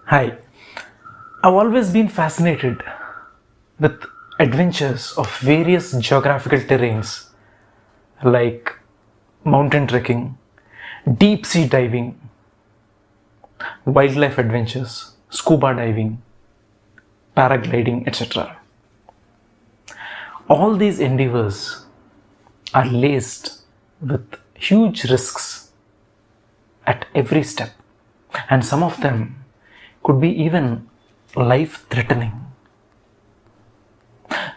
Hi, I've always been fascinated with adventures of various geographical terrains like mountain trekking, deep sea diving, wildlife adventures, scuba diving, paragliding, etc. All these endeavors are laced with huge risks at every step, and some of them could be even life threatening.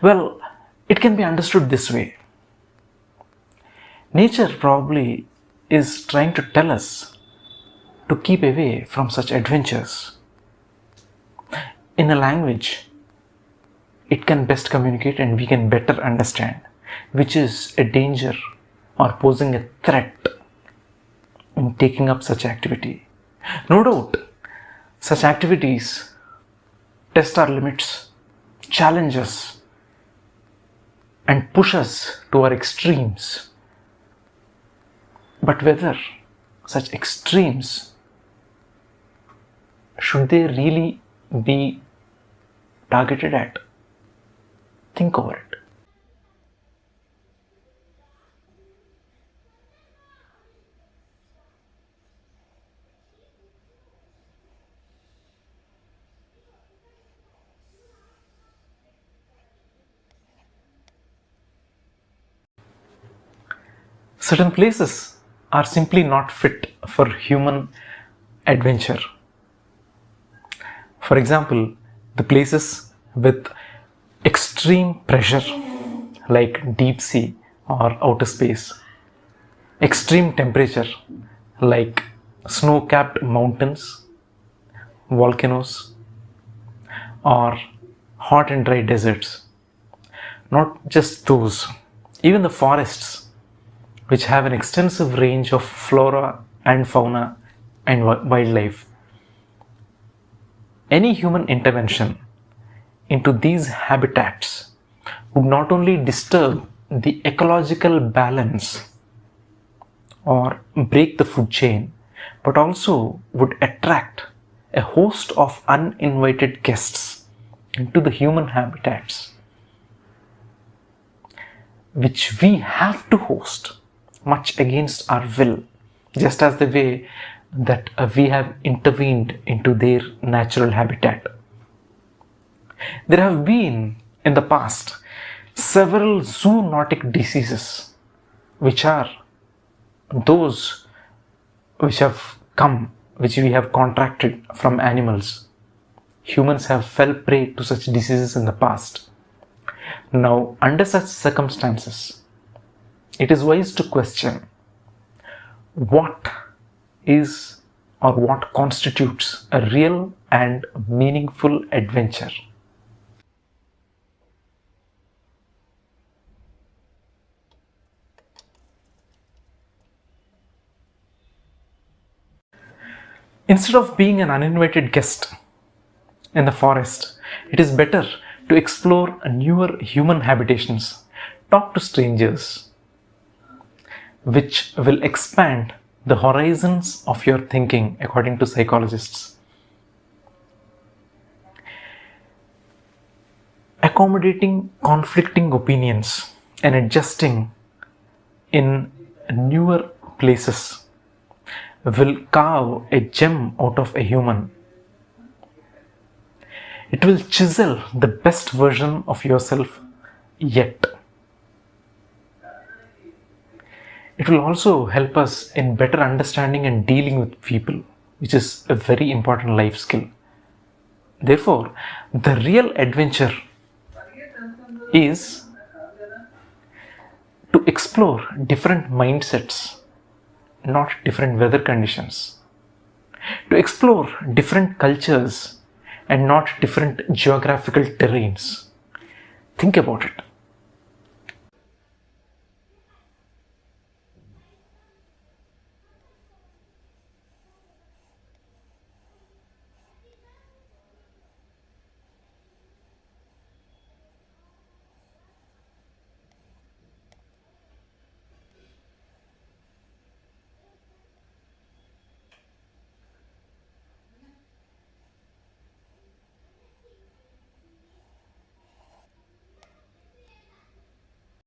Well, it can be understood this way. Nature probably is trying to tell us to keep away from such adventures. In a language it can best communicate and we can better understand which is a danger or posing a threat in taking up such activity. No doubt, such activities test our limits, challenge us, and push us to our extremes. But whether such extremes, should they really be targeted at? Think over it. Certain places are simply not fit for human adventure. For example, the places with extreme pressure like deep sea or outer space, extreme temperature like snow-capped mountains, volcanoes, or hot and dry deserts. Not just those, even the forests, which have an extensive range of flora and fauna and wildlife. Any human intervention into these habitats would not only disturb the ecological balance or break the food chain, but also would attract a host of uninvited guests into the human habitats, which we have to host much against our will, just as the way that we have intervened into their natural habitat. There have been in the past several zoonotic diseases, which are those which we have contracted from animals. Humans have fell prey to such diseases in the past. Now, under such circumstances, it is wise to question what is or what constitutes a real and meaningful adventure. Instead of being an uninvited guest in the forest, it is better to explore newer human habitations, talk to strangers, which will expand the horizons of your thinking, according to psychologists. Accommodating conflicting opinions and adjusting in newer places will carve a gem out of a human. It will chisel the best version of yourself yet. It will also help us in better understanding and dealing with people, which is a very important life skill. Therefore, the real adventure is to explore different mindsets, not different weather conditions. To explore different cultures and not different geographical terrains. Think about it.